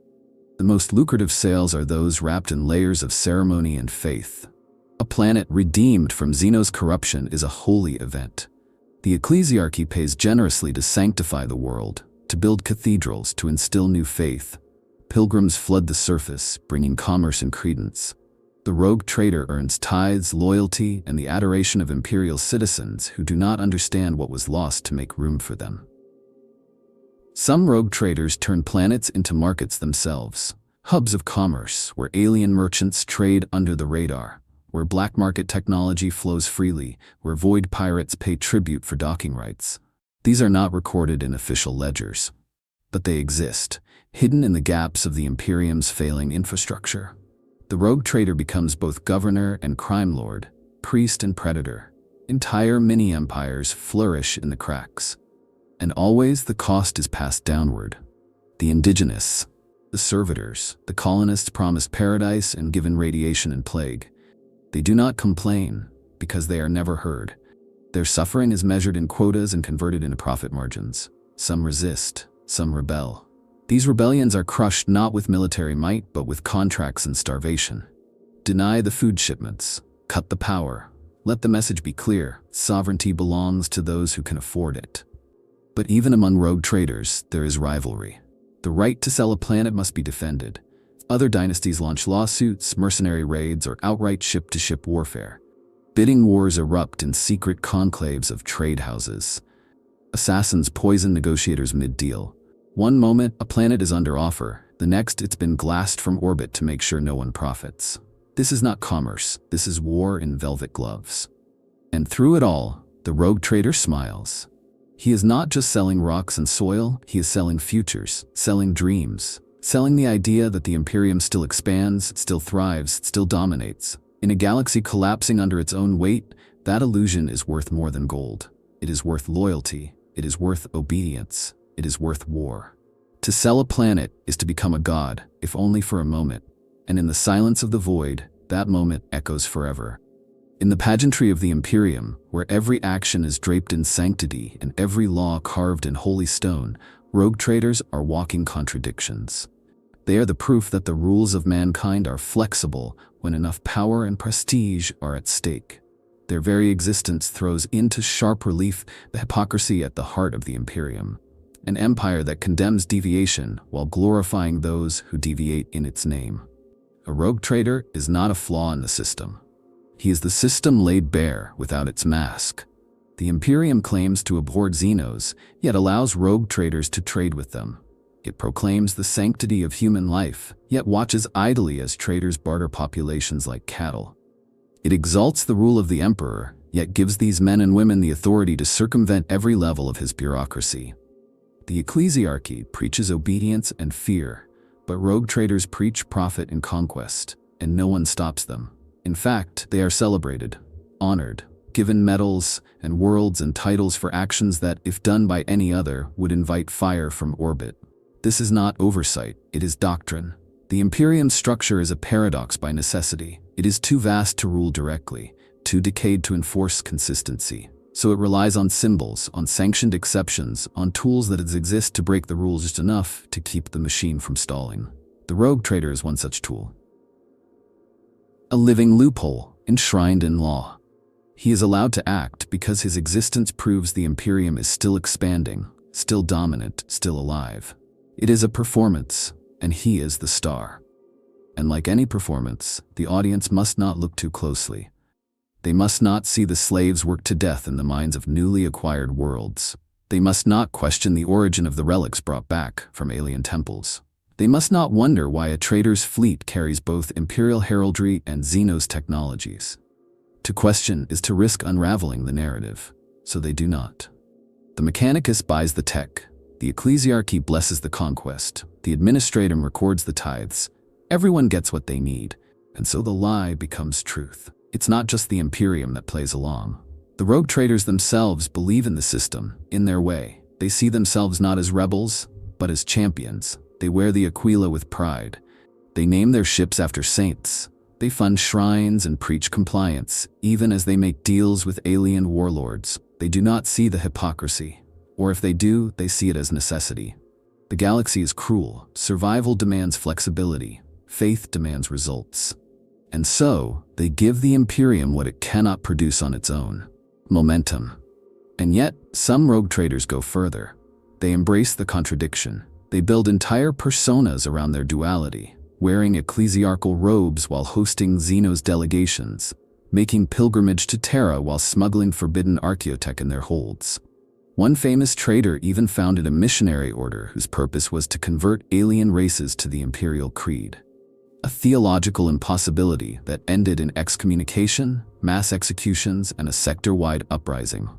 The most lucrative sales are those wrapped in layers of ceremony and faith. A planet redeemed from xenos corruption is a holy event. The ecclesiarchy pays generously to sanctify the world, to build cathedrals, to instill new faith. Pilgrims flood the surface, bringing commerce and credence. The rogue trader earns tithes, loyalty, and the adoration of imperial citizens who do not understand what was lost to make room for them. Some rogue traders turn planets into markets themselves, hubs of commerce where alien merchants trade under the radar, where black market technology flows freely, where void pirates pay tribute for docking rights. These are not recorded in official ledgers, but they exist, hidden in the gaps of the Imperium's failing infrastructure. The rogue trader becomes both governor and crime lord, priest and predator. Entire mini-empires flourish in the cracks. And always the cost is passed downward. The indigenous, the servitors, the colonists promised paradise and given radiation and plague. They do not complain because they are never heard. Their suffering is measured in quotas and converted into profit margins. Some resist, some rebel. These rebellions are crushed not with military might but with contracts and starvation. Deny the food shipments, cut the power. Let the message be clear: sovereignty belongs to those who can afford it. But even among rogue traders, there is rivalry. The right to sell a planet must be defended. Other dynasties launch lawsuits, mercenary raids, or outright ship-to-ship warfare. Bidding wars erupt in secret conclaves of trade houses. Assassins poison negotiators mid-deal. One moment, a planet is under offer. The next, it's been glassed from orbit to make sure no one profits. This is not commerce. This is war in velvet gloves. And through it all, the rogue trader smiles. He is not just selling rocks and soil, he is selling futures, selling dreams, selling the idea that the Imperium still expands, still thrives, still dominates. In a galaxy collapsing under its own weight, that illusion is worth more than gold. It is worth loyalty. It is worth obedience. It is worth war. To sell a planet is to become a god, if only for a moment. And in the silence of the void, that moment echoes forever. In the pageantry of the Imperium, where every action is draped in sanctity and every law carved in holy stone, rogue traders are walking contradictions. They are the proof that the rules of mankind are flexible when enough power and prestige are at stake. Their very existence throws into sharp relief the hypocrisy at the heart of the Imperium, an empire that condemns deviation while glorifying those who deviate in its name. A rogue trader is not a flaw in the system. He is the system laid bare without its mask. The Imperium claims to abhor xenos, yet allows rogue traders to trade with them. It proclaims the sanctity of human life, yet watches idly as traders barter populations like cattle. It exalts the rule of the emperor, yet gives these men and women the authority to circumvent every level of his bureaucracy. The ecclesiarchy preaches obedience and fear, but rogue traders preach profit and conquest, and no one stops them. In fact, they are celebrated, honored, given medals and worlds and titles for actions that, if done by any other, would invite fire from orbit. This is not oversight, it is doctrine. The Imperium's structure is a paradox by necessity. It is too vast to rule directly, too decayed to enforce consistency. So it relies on symbols, on sanctioned exceptions, on tools that exist to break the rules just enough to keep the machine from stalling. The rogue trader is one such tool. A living loophole, enshrined in law. He is allowed to act because his existence proves the Imperium is still expanding, still dominant, still alive. It is a performance, and he is the star. And like any performance, the audience must not look too closely. They must not see the slaves work to death in the mines of newly acquired worlds. They must not question the origin of the relics brought back from alien temples. They must not wonder why a trader's fleet carries both imperial heraldry and xenos technologies. To question is to risk unraveling the narrative, so they do not. The mechanicus buys the tech, the ecclesiarchy blesses the conquest, the administratum records the tithes. Everyone gets what they need, and so the lie becomes truth. It's not just the Imperium that plays along. The rogue traders themselves believe in the system, in their way. They see themselves not as rebels, but as champions. They wear the aquila with pride. They name their ships after saints. They fund shrines and preach compliance, even as they make deals with alien warlords. They do not see the hypocrisy, or if they do, they see it as necessity. The galaxy is cruel. Survival demands flexibility. Faith demands results. And so, they give the Imperium what it cannot produce on its own: momentum. And yet, some rogue traders go further. They embrace the contradiction. They build entire personas around their duality, wearing ecclesiarchal robes while hosting xenos delegations, making pilgrimage to Terra while smuggling forbidden archaeotech in their holds. One famous trader even founded a missionary order whose purpose was to convert alien races to the imperial creed. A theological impossibility that ended in excommunication, mass executions, and a sector-wide uprising.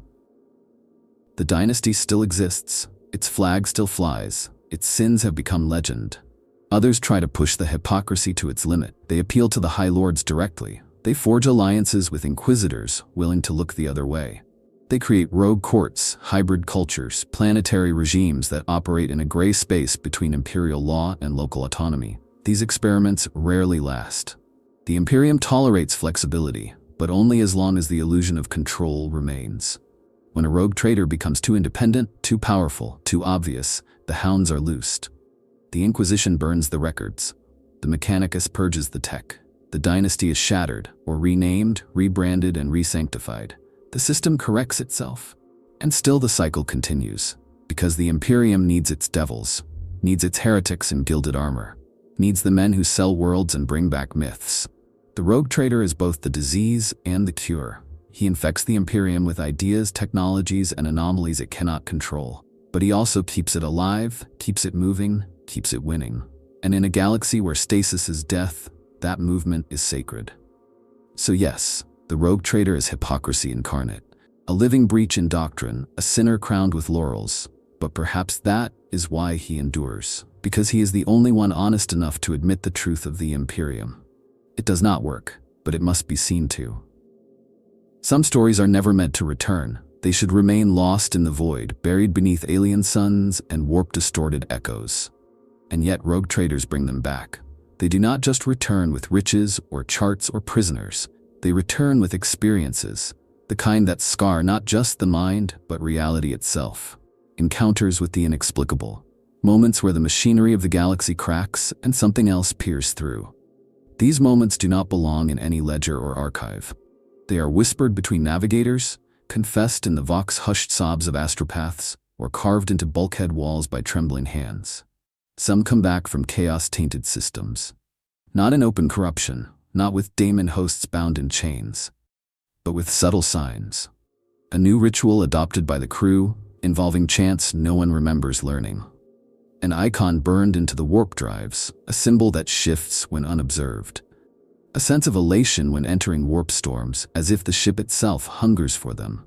The dynasty still exists. Its flag still flies. Its sins have become legend. Others try to push the hypocrisy to its limit. They appeal to the High Lords directly. They forge alliances with inquisitors willing to look the other way. They create rogue courts, hybrid cultures, planetary regimes that operate in a gray space between imperial law and local autonomy. These experiments rarely last. The Imperium tolerates flexibility, but only as long as the illusion of control remains. When a rogue trader becomes too independent, too powerful, too obvious, the hounds are loosed. The Inquisition burns the records. The Mechanicus purges the tech. The dynasty is shattered, or renamed, rebranded, and resanctified. The system corrects itself. And still the cycle continues, because the Imperium needs its devils, needs its heretics in gilded armor, needs the men who sell worlds and bring back myths. The rogue trader is both the disease and the cure. He infects the Imperium with ideas, technologies, and anomalies it cannot control. But he also keeps it alive, keeps it moving, keeps it winning. And in a galaxy where stasis is death, that movement is sacred. So yes, the rogue trader is hypocrisy incarnate, a living breach in doctrine, a sinner crowned with laurels. But perhaps that is why he endures, because he is the only one honest enough to admit the truth of the Imperium. It does not work, but it must be seen to. Some stories are never meant to return. They should remain lost in the void, buried beneath alien suns and warp-distorted echoes. And yet rogue traders bring them back. They do not just return with riches or charts or prisoners. They return with experiences, the kind that scar not just the mind, but reality itself. Encounters with the inexplicable. Moments where the machinery of the galaxy cracks and something else peers through. These moments do not belong in any ledger or archive. They are whispered between navigators, confessed in the vox-hushed sobs of astropaths, or carved into bulkhead walls by trembling hands. Some come back from chaos-tainted systems. Not in open corruption, not with daemon hosts bound in chains, but with subtle signs. A new ritual adopted by the crew, involving chants no one remembers learning. An icon burned into the warp drives, a symbol that shifts when unobserved. A sense of elation when entering warp storms, as if the ship itself hungers for them.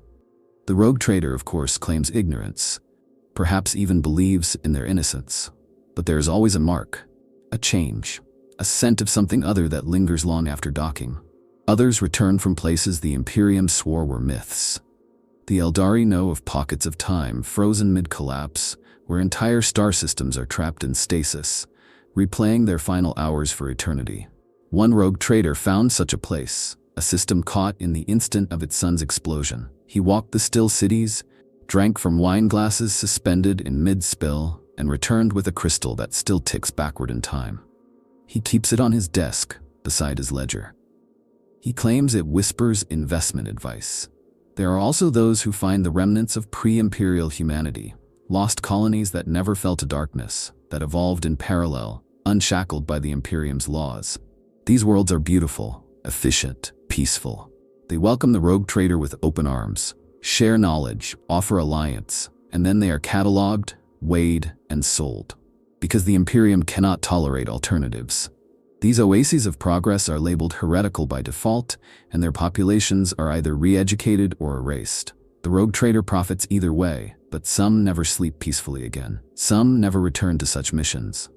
The rogue trader, of course, claims ignorance, perhaps even believes in their innocence. But there is always a mark, a change, a scent of something other that lingers long after docking. Others return from places the Imperium swore were myths. The Eldari know of pockets of time frozen mid-collapse, where entire star systems are trapped in stasis, replaying their final hours for eternity. One rogue trader found such a place, a system caught in the instant of its sun's explosion. He walked the still cities, drank from wine glasses suspended in mid-spill, and returned with a crystal that still ticks backward in time. He keeps it on his desk, beside his ledger. He claims it whispers investment advice. There are also those who find the remnants of pre-imperial humanity, lost colonies that never fell to darkness, that evolved in parallel, unshackled by the Imperium's laws. These worlds are beautiful, efficient, peaceful. They welcome the rogue trader with open arms, share knowledge, offer alliance, and then they are cataloged, weighed, and sold. Because the Imperium cannot tolerate alternatives. These oases of progress are labeled heretical by default, and their populations are either re-educated or erased. The rogue trader profits either way, but some never sleep peacefully again. Some never return to such missions.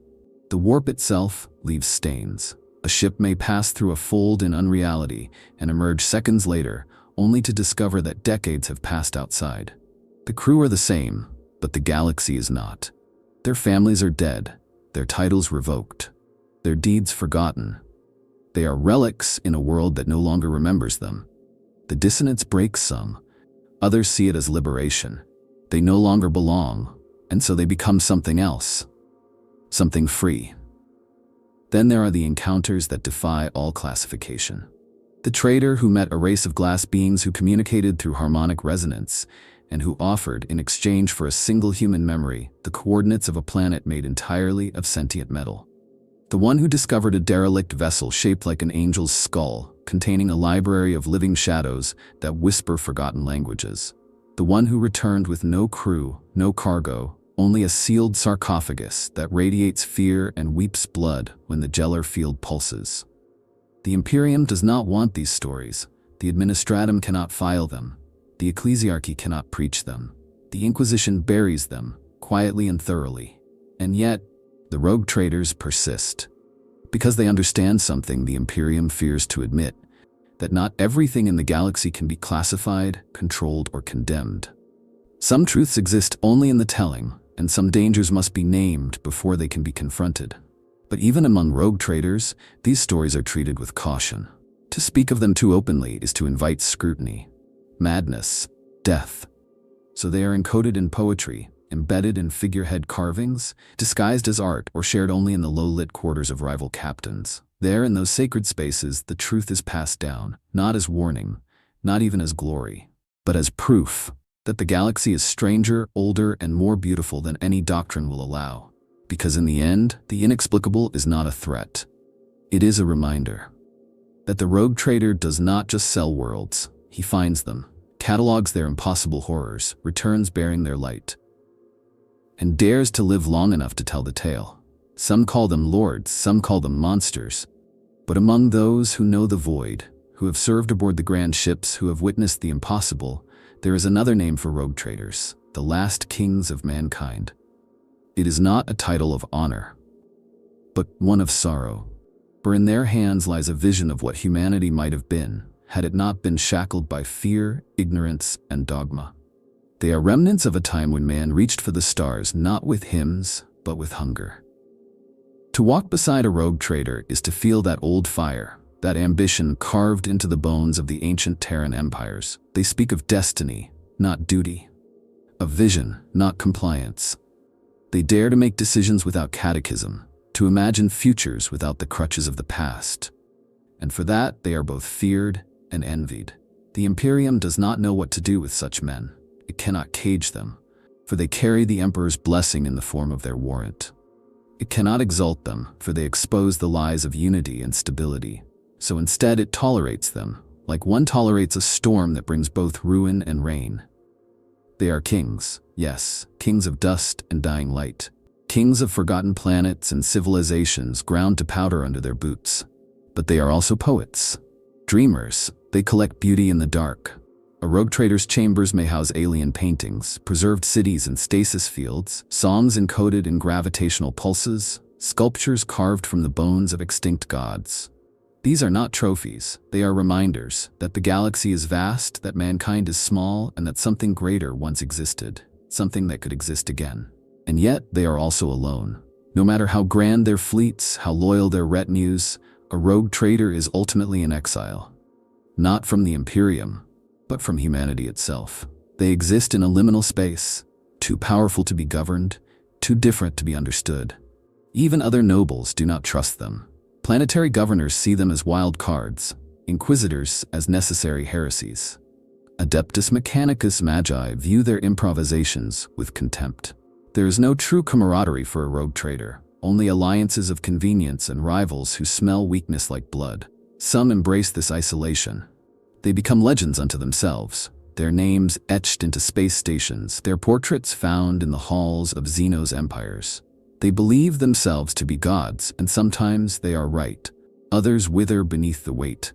The warp itself leaves stains. A ship may pass through a fold in unreality and emerge seconds later, only to discover that decades have passed outside. The crew are the same, but the galaxy is not. Their families are dead. their titles revoked, their deeds forgotten. They are relics in a world that no longer remembers them. The dissonance breaks some. Others see it as liberation. They no longer belong, and so they become something else. Something free. Then there are the encounters that defy all classification. The trader who met a race of glass beings who communicated through harmonic resonance, and who offered, in exchange for a single human memory, the coordinates of a planet made entirely of sentient metal. The one who discovered a derelict vessel shaped like an angel's skull, containing a library of living shadows that whisper forgotten languages. The one who returned with no crew, no cargo, only a sealed sarcophagus that radiates fear and weeps blood when the Gellar field pulses. The Imperium does not want these stories. The Administratum cannot file them. The Ecclesiarchy cannot preach them. The Inquisition buries them, quietly and thoroughly. And yet, the rogue traders persist. Because they understand something the Imperium fears to admit, that not everything in the galaxy can be classified, controlled, or condemned. Some truths exist only in the telling, and some dangers must be named before they can be confronted. But even among rogue traders, these stories are treated with caution. To speak of them too openly is to invite scrutiny, madness, death. So they are encoded in poetry, embedded in figurehead carvings, disguised as art, or shared only in the low-lit quarters of rival captains. There, in those sacred spaces, the truth is passed down, not as warning, not even as glory, but as proof that the galaxy is stranger, older, and more beautiful than any doctrine will allow. Because in the end, the inexplicable is not a threat. It is a reminder that the rogue trader does not just sell worlds, he finds them, catalogs their impossible horrors, returns bearing their light, and dares to live long enough to tell the tale. Some call them lords, some call them monsters. But among those who know the void, who have served aboard the grand ships, who have witnessed the impossible, there is another name for rogue traders, the last kings of mankind. It is not a title of honor, but one of sorrow. For in their hands lies a vision of what humanity might have been, had it not been shackled by fear, ignorance, and dogma. They are remnants of a time when man reached for the stars not with hymns, but with hunger. To walk beside a rogue trader is to feel that old fire, that ambition carved into the bones of the ancient Terran empires. They speak of destiny, not duty, of vision, not compliance. They dare to make decisions without catechism, to imagine futures without the crutches of the past. And for that, they are both feared and envied. The Imperium does not know what to do with such men. It cannot cage them, for they carry the Emperor's blessing in the form of their warrant. It cannot exalt them, for they expose the lies of unity and stability. So instead it tolerates them, like one tolerates a storm that brings both ruin and rain. They are kings, yes, kings of dust and dying light. Kings of forgotten planets and civilizations ground to powder under their boots. But they are also poets, dreamers. They collect beauty in the dark. A rogue trader's chambers may house alien paintings, preserved cities and stasis fields, songs encoded in gravitational pulses, sculptures carved from the bones of extinct gods. These are not trophies, they are reminders that the galaxy is vast, that mankind is small, and that something greater once existed, something that could exist again. And yet, they are also alone. No matter how grand their fleets, how loyal their retinues, a rogue trader is ultimately in exile. Not from the Imperium, but from humanity itself. They exist in a liminal space, too powerful to be governed, too different to be understood. Even other nobles do not trust them. Planetary governors see them as wild cards, inquisitors as necessary heresies. Adeptus Mechanicus Magi view their improvisations with contempt. There is no true camaraderie for a rogue trader, only alliances of convenience and rivals who smell weakness like blood. Some embrace this isolation. They become legends unto themselves, their names etched into space stations, their portraits found in the halls of xenos empires. They believe themselves to be gods, and sometimes they are right. Others wither beneath the weight.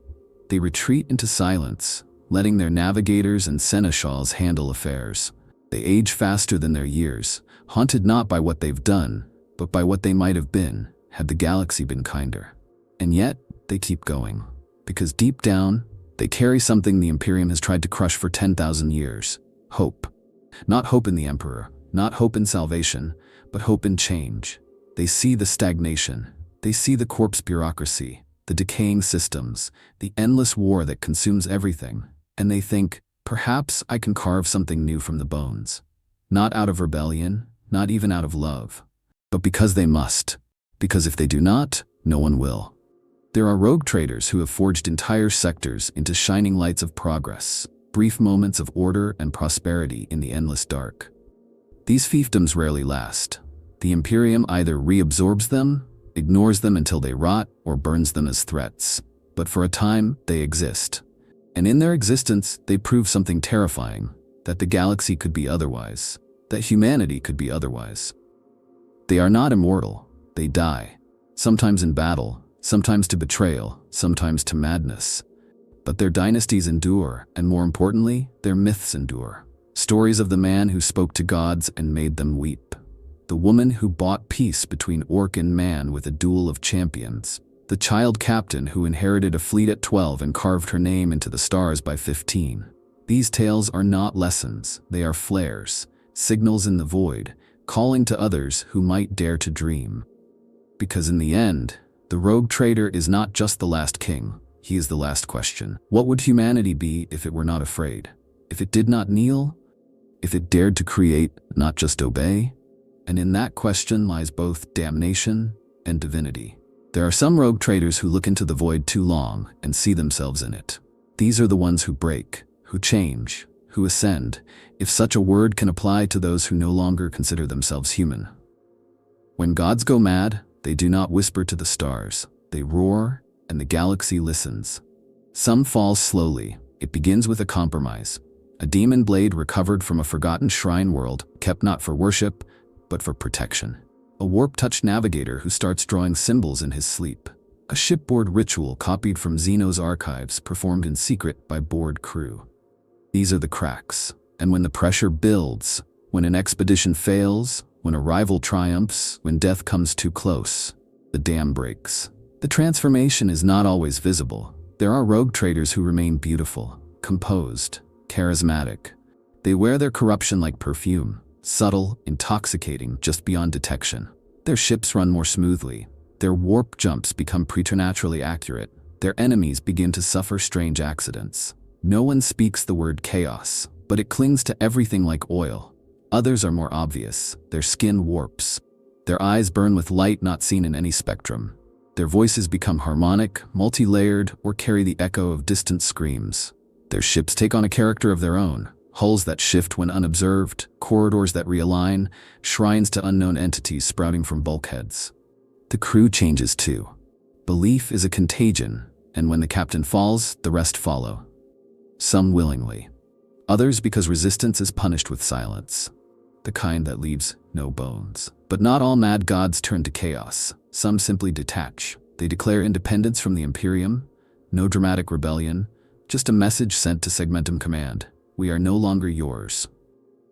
They retreat into silence, letting their navigators and seneschals handle affairs. They age faster than their years, haunted not by what they've done, but by what they might have been, had the galaxy been kinder. And yet, they keep going, because deep down, they carry something the Imperium has tried to crush for 10,000 years. Hope. Not hope in the Emperor, not hope in salvation, but hope in change. They see the stagnation. They see the corpse bureaucracy, the decaying systems, the endless war that consumes everything, and they think, perhaps I can carve something new from the bones. Not out of rebellion, not even out of love, but because they must. Because if they do not, no one will. There are rogue traders who have forged entire sectors into shining lights of progress, brief moments of order and prosperity in the endless dark. These fiefdoms rarely last. The Imperium either reabsorbs them, ignores them until they rot, or burns them as threats. But for a time, they exist. And in their existence, they prove something terrifying, that the galaxy could be otherwise, that humanity could be otherwise. They are not immortal. They die. Sometimes in battle, sometimes to betrayal, sometimes to madness. But their dynasties endure, and more importantly, their myths endure. Stories of the man who spoke to gods and made them weep. The woman who bought peace between orc and man with a duel of champions. The child captain who inherited a fleet at 12 and carved her name into the stars by 15. These tales are not lessons, they are flares, signals in the void, calling to others who might dare to dream. Because in the end, the rogue trader is not just the last king, he is the last question. What would humanity be if it were not afraid? If it did not kneel? If it dared to create, not just obey? And in that question lies both damnation and divinity. There are some rogue traders who look into the void too long and see themselves in it. These are the ones who break, who change, who ascend, if such a word can apply to those who no longer consider themselves human. When gods go mad, they do not whisper to the stars. They roar, and the galaxy listens. Some fall slowly. It begins with a compromise. A demon blade recovered from a forgotten shrine world, kept not for worship, but for protection. A warp-touched navigator who starts drawing symbols in his sleep. A shipboard ritual copied from xenos archives performed in secret by bored crew. These are the cracks. And when the pressure builds, when an expedition fails, when a rival triumphs, when death comes too close, the dam breaks. The transformation is not always visible. There are rogue traders who remain beautiful, composed, charismatic. They wear their corruption like perfume. Subtle, intoxicating, just beyond detection. Their ships run more smoothly. Their warp jumps become preternaturally accurate. Their enemies begin to suffer strange accidents. No one speaks the word chaos, but it clings to everything like oil. Others are more obvious. Their skin warps. Their eyes burn with light not seen in any spectrum. Their voices become harmonic, multi-layered, or carry the echo of distant screams. Their ships take on a character of their own. Hulls that shift when unobserved, corridors that realign, shrines to unknown entities sprouting from bulkheads. The crew changes too. Belief is a contagion, and when the captain falls, the rest follow. Some willingly. Others because resistance is punished with silence. The kind that leaves no bones. But not all mad gods turn to chaos. Some simply detach. They declare independence from the Imperium. No dramatic rebellion, just a message sent to Segmentum Command. We are no longer yours.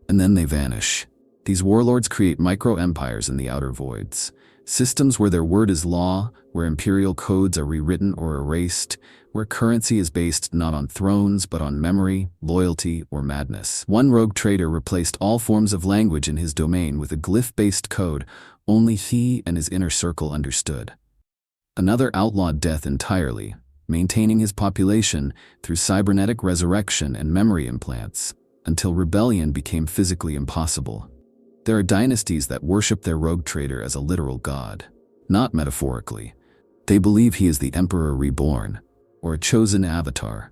And then they vanish. These warlords create micro-empires in the outer voids. Systems where their word is law, where imperial codes are rewritten or erased, where currency is based not on thrones but on memory, loyalty, or madness. One rogue trader replaced all forms of language in his domain with a glyph-based code only he and his inner circle understood. Another outlawed death entirely, maintaining his population through cybernetic resurrection and memory implants, until rebellion became physically impossible. There are dynasties that worship their rogue trader as a literal god, not metaphorically. They believe he is the emperor reborn, or a chosen avatar,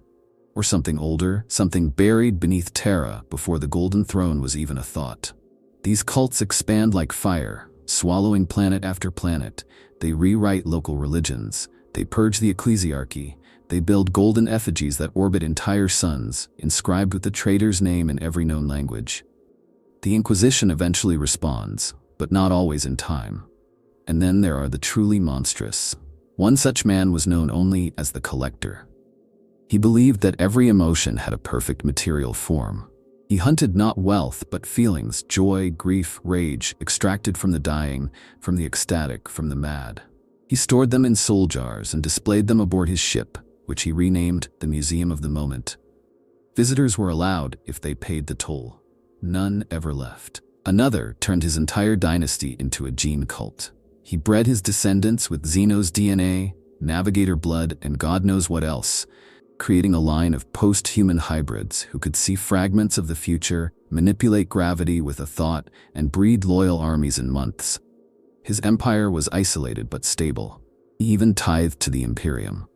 or something older, something buried beneath Terra before the Golden Throne was even a thought. These cults expand like fire, swallowing planet after planet. They rewrite local religions. They purge the ecclesiarchy. They build golden effigies that orbit entire suns, inscribed with the trader's name in every known language. The Inquisition eventually responds, but not always in time. And then there are the truly monstrous. One such man was known only as the Collector. He believed that every emotion had a perfect material form. He hunted not wealth, but feelings, joy, grief, rage, extracted from the dying, from the ecstatic, from the mad. He stored them in soul jars and displayed them aboard his ship, which he renamed the Museum of the Moment. Visitors were allowed if they paid the toll. None ever left. Another turned his entire dynasty into a gene cult. He bred his descendants with xenos DNA, navigator blood, and God knows what else, creating a line of post-human hybrids who could see fragments of the future, manipulate gravity with a thought, and breed loyal armies in months. His empire was isolated but stable. He even tithed to the Imperium.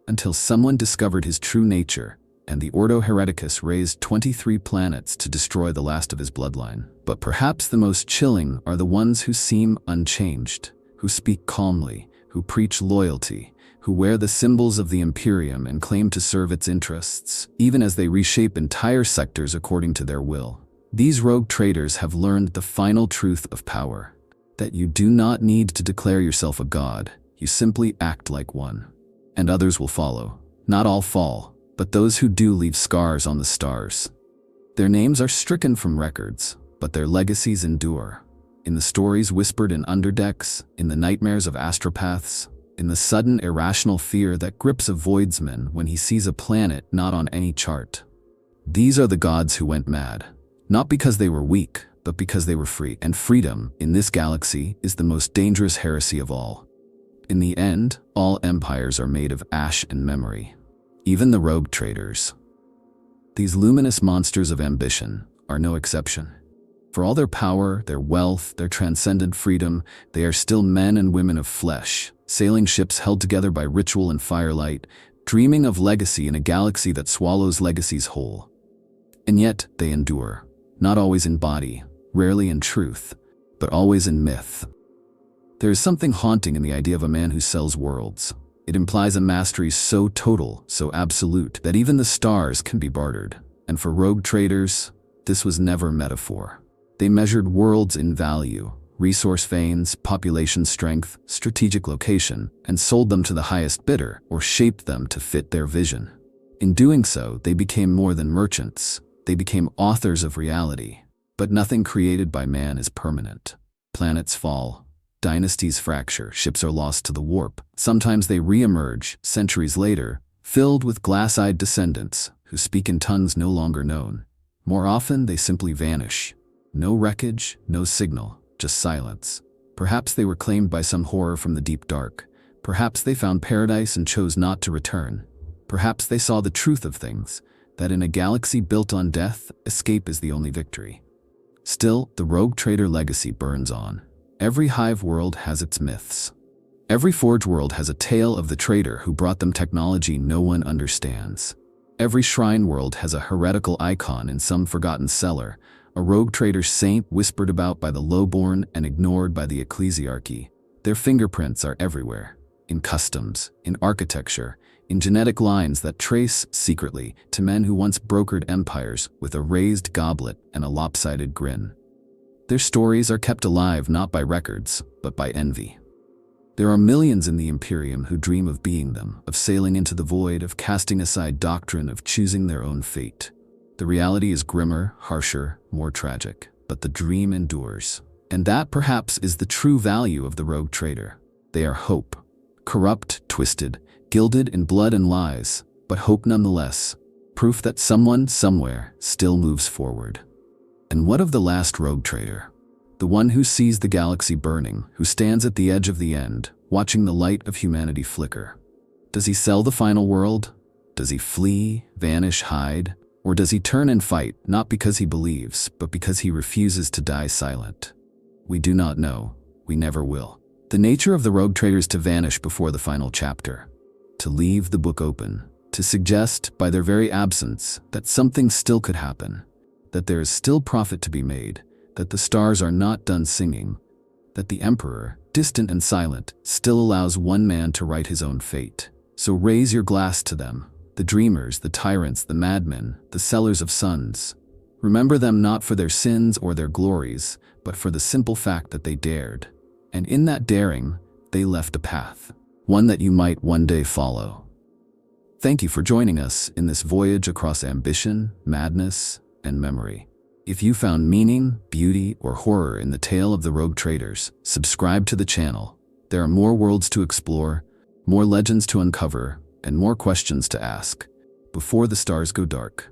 Until someone discovered his true nature, and the Ordo Hereticus raised 23 planets to destroy the last of his bloodline. But perhaps the most chilling are the ones who seem unchanged, who speak calmly, who preach loyalty, who wear the symbols of the Imperium and claim to serve its interests, even as they reshape entire sectors according to their will. These rogue traders have learned the final truth of power, that you do not need to declare yourself a god, you simply act like one. And others will follow. Not all fall, but those who do leave scars on the stars. Their names are stricken from records, but their legacies endure. In the stories whispered in underdecks, in the nightmares of astropaths, in the sudden irrational fear that grips a voidsman when he sees a planet not on any chart. These are the gods who went mad, not because they were weak, but because they were free. And freedom, in this galaxy, is the most dangerous heresy of all. In the end, all empires are made of ash and memory. Even the rogue traders. These luminous monsters of ambition are no exception. For all their power, their wealth, their transcendent freedom, they are still men and women of flesh, sailing ships held together by ritual and firelight, dreaming of legacy in a galaxy that swallows legacies whole. And yet, they endure, not always in body, rarely in truth, but always in myth. There is something haunting in the idea of a man who sells worlds. It implies a mastery so total, so absolute, that even the stars can be bartered. And for rogue traders, this was never metaphor. They measured worlds in value, resource veins, population strength, strategic location, and sold them to the highest bidder, or shaped them to fit their vision. In doing so, they became more than merchants. They became authors of reality. But nothing created by man is permanent. Planets fall. Dynasties fracture, ships are lost to the warp. Sometimes they re-emerge, centuries later, filled with glass-eyed descendants who speak in tongues no longer known. More often, they simply vanish. No wreckage, no signal, just silence. Perhaps they were claimed by some horror from the deep dark. Perhaps they found paradise and chose not to return. Perhaps they saw the truth of things, that in a galaxy built on death, escape is the only victory. Still, the rogue trader legacy burns on. Every hive world has its myths. Every forge world has a tale of the trader who brought them technology no one understands. Every shrine world has a heretical icon in some forgotten cellar, a rogue trader saint whispered about by the lowborn and ignored by the ecclesiarchy. Their fingerprints are everywhere, in customs, in architecture, in genetic lines that trace, secretly, to men who once brokered empires with a raised goblet and a lopsided grin. Their stories are kept alive not by records, but by envy. There are millions in the Imperium who dream of being them, of sailing into the void, of casting aside doctrine, of choosing their own fate. The reality is grimmer, harsher, more tragic, but the dream endures. And that, perhaps, is the true value of the rogue trader. They are hope. Corrupt, twisted, gilded in blood and lies, but hope nonetheless. Proof that someone, somewhere, still moves forward. And what of the last rogue trader? The one who sees the galaxy burning, who stands at the edge of the end, watching the light of humanity flicker. Does he sell the final world? Does he flee, vanish, hide? Or does he turn and fight, not because he believes, but because he refuses to die silent? We do not know. We never will. The nature of the rogue trader is to vanish before the final chapter, to leave the book open, to suggest, by their very absence, that something still could happen, that there is still profit to be made, that the stars are not done singing, that the Emperor, distant and silent, still allows one man to write his own fate. So raise your glass to them, the dreamers, the tyrants, the madmen, the sellers of suns. Remember them not for their sins or their glories, but for the simple fact that they dared. And in that daring, they left a path, one that you might one day follow. Thank you for joining us in this voyage across ambition, madness, and memory. If you found meaning, beauty, or horror in the tale of the rogue traders, subscribe to the channel. There are more worlds to explore, more legends to uncover, and more questions to ask before the stars go dark.